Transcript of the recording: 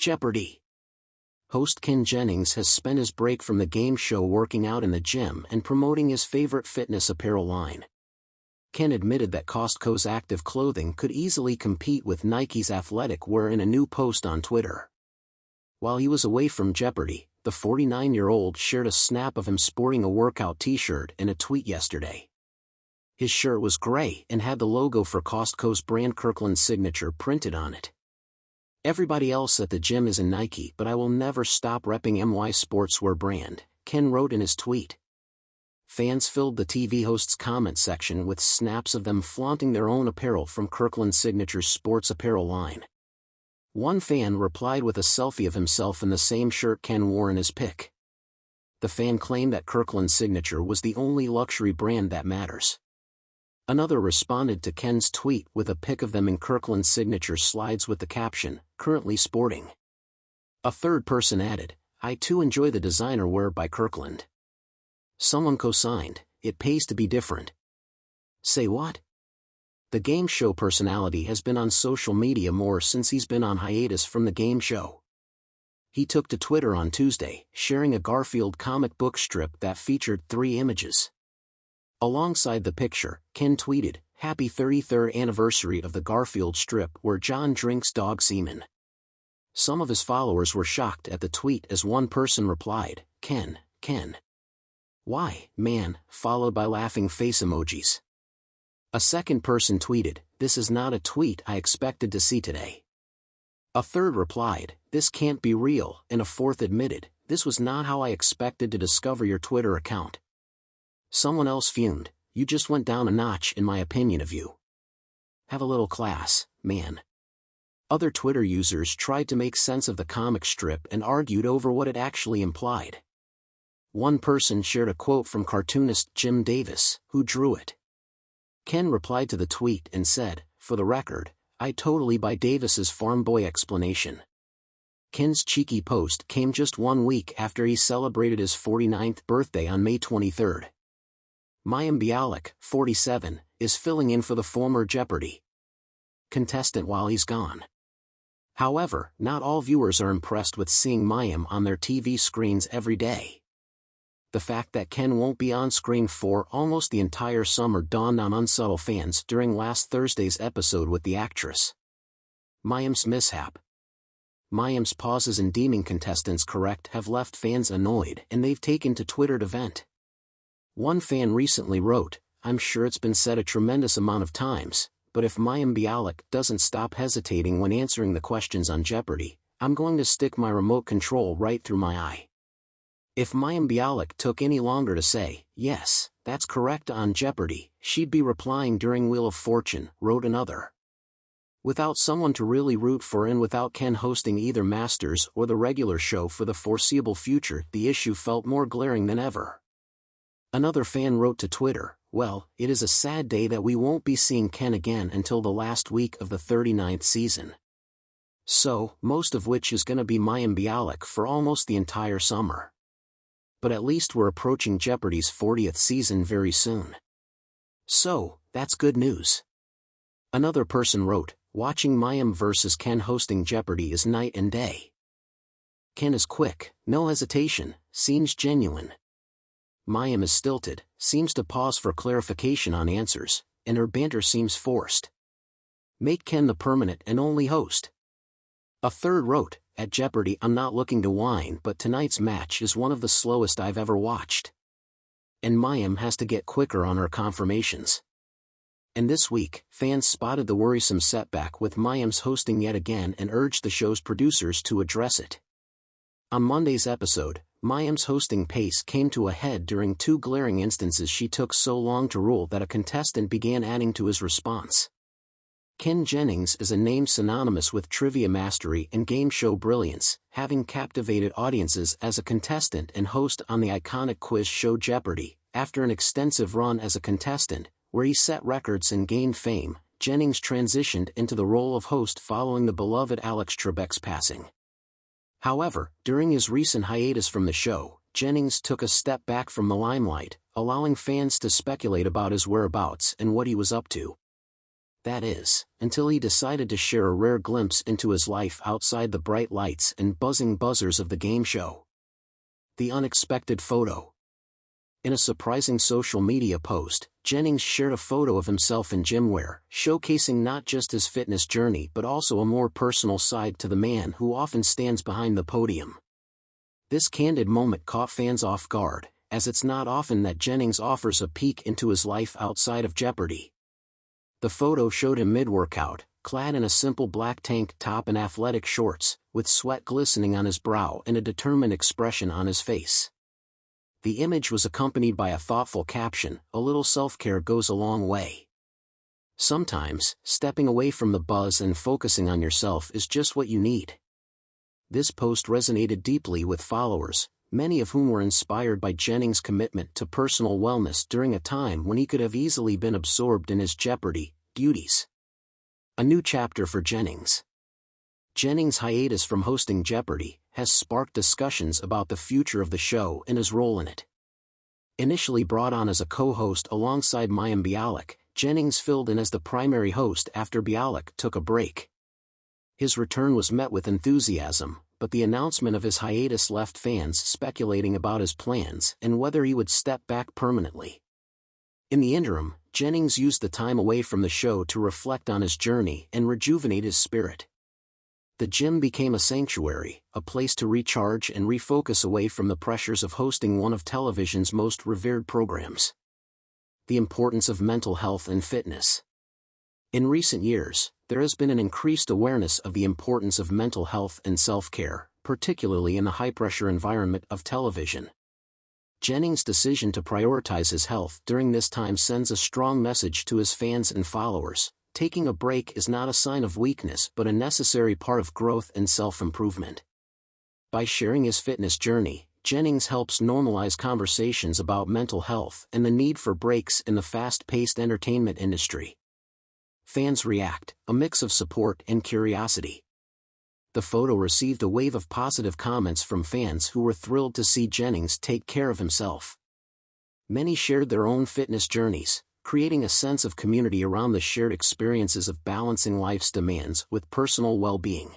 Jeopardy! Host Ken Jennings has spent his break from the game show working out in the gym and promoting his favorite fitness apparel line. Ken admitted that Costco's active clothing could easily compete with Nike's athletic wear in a new post on Twitter. While he was away from Jeopardy, the 49-year-old shared a snap of him sporting a workout t-shirt in a tweet yesterday. His shirt was gray and had the logo for Costco's brand Kirkland signature printed on it. "Everybody else at the gym is in Nike, but I will never stop repping MY sportswear brand," Ken wrote in his tweet. Fans filled the TV host's comment section with snaps of them flaunting their own apparel from Kirkland Signature's sports apparel line. One fan replied with a selfie of himself in the same shirt Ken wore in his pic. The fan claimed that Kirkland Signature was the only luxury brand that matters. Another responded to Ken's tweet with a pic of them in Kirkland Signature slides with the caption, "Currently sporting." A third person added, "I too enjoy the designer wear by Kirkland." Someone co-signed, "It pays to be different." Say what? The game show personality has been on social media more since he's been on hiatus from the game show. He took to Twitter on Tuesday, sharing a Garfield comic book strip that featured 3 images. Alongside the picture, Ken tweeted, "Happy 33rd anniversary of the Garfield strip where John drinks dog semen." Some of his followers were shocked at the tweet as one person replied, Ken. Why, man," followed by laughing face emojis. A second person tweeted, "This is not a tweet I expected to see today." A third replied, "This can't be real," and a fourth admitted, "This was not how I expected to discover your Twitter account." Someone else fumed, "You just went down a notch in my opinion of you. Have a little class, man." Other Twitter users tried to make sense of the comic strip and argued over what it actually implied. One person shared a quote from cartoonist Jim Davis, who drew it. Ken replied to the tweet and said, "For the record, I totally buy Davis's farm boy explanation." Ken's cheeky post came just 1 week after he celebrated his 49th birthday on May 23. Mayim Bialik, 47, is filling in for the former Jeopardy! Contestant while he's gone. However, not all viewers are impressed with seeing Mayim on their TV screens every day. The fact that Ken won't be on screen for almost the entire summer dawned on unsubtle fans during last Thursday's episode with the actress. Mayim's mishap. Mayim's pauses in deeming contestants correct have left fans annoyed, and they've taken to Twitter to vent. One fan recently wrote, "I'm sure it's been said a tremendous amount of times, but if Mayim Bialik doesn't stop hesitating when answering the questions on Jeopardy, I'm going to stick my remote control right through my eye." If Mayim Bialik took any longer to say, "Yes, that's correct" on Jeopardy, she'd be replying during Wheel of Fortune, wrote another. Without someone to really root for and without Ken hosting either Masters or the regular show for the foreseeable future, the issue felt more glaring than ever. Another fan wrote to Twitter, "Well, it is a sad day that we won't be seeing Ken again until the last week of the 39th season. So, most of which is gonna be Mayim Bialik for almost the entire summer. But at least we're approaching Jeopardy's 40th season very soon. So, that's good news." Another person wrote, "Watching Mayim versus Ken hosting Jeopardy is night and day. Ken is quick, no hesitation, seems genuine. Mayim is stilted, seems to pause for clarification on answers, and her banter seems forced. Make Ken the permanent and only host." A third wrote, "At Jeopardy I'm not looking to whine, but tonight's match is one of the slowest I've ever watched. And Mayim has to get quicker on her confirmations." And this week, fans spotted the worrisome setback with Mayim's hosting yet again and urged the show's producers to address it. On Monday's episode, Mayim's hosting pace came to a head during 2 glaring instances she took so long to rule that a contestant began adding to his response. Ken Jennings is a name synonymous with trivia mastery and game show brilliance, having captivated audiences as a contestant and host on the iconic quiz show Jeopardy! After an extensive run as a contestant, where he set records and gained fame, Jennings transitioned into the role of host following the beloved Alex Trebek's passing. However, during his recent hiatus from the show, Jennings took a step back from the limelight, allowing fans to speculate about his whereabouts and what he was up to. That is, until he decided to share a rare glimpse into his life outside the bright lights and buzzing buzzers of the game show. The unexpected photo. In a surprising social media post, Jennings shared a photo of himself in gym wear, showcasing not just his fitness journey but also a more personal side to the man who often stands behind the podium. This candid moment caught fans off guard, as it's not often that Jennings offers a peek into his life outside of Jeopardy! The photo showed him mid-workout, clad in a simple black tank top and athletic shorts, with sweat glistening on his brow and a determined expression on his face. The image was accompanied by a thoughtful caption, "A little self-care goes a long way." Sometimes, stepping away from the buzz and focusing on yourself is just what you need. This post resonated deeply with followers, many of whom were inspired by Jennings' commitment to personal wellness during a time when he could have easily been absorbed in his Jeopardy! Duties. A new chapter for Jennings. Jennings' hiatus from hosting Jeopardy! Has sparked discussions about the future of the show and his role in it. Initially brought on as a co-host alongside mayim Bialik, Jennings filled in as the primary host after Bialik took a break. His return was met with enthusiasm, but the announcement of his hiatus left fans speculating about his plans and whether he would step back permanently. In the interim, Jennings used the time away from the show to reflect on his journey and rejuvenate his spirit. The gym became a sanctuary, a place to recharge and refocus away from the pressures of hosting one of television's most revered programs. The importance of mental health and fitness. In recent years, there has been an increased awareness of the importance of mental health and self-care, particularly in the high-pressure environment of television. Jennings' decision to prioritize his health during this time sends a strong message to his fans and followers. Taking a break is not a sign of weakness but a necessary part of growth and self-improvement. By sharing his fitness journey, Jennings helps normalize conversations about mental health and the need for breaks in the fast-paced entertainment industry. Fans react, a mix of support and curiosity. The photo received a wave of positive comments from fans who were thrilled to see Jennings take care of himself. Many shared their own fitness journeys, creating a sense of community around the shared experiences of balancing life's demands with personal well-being.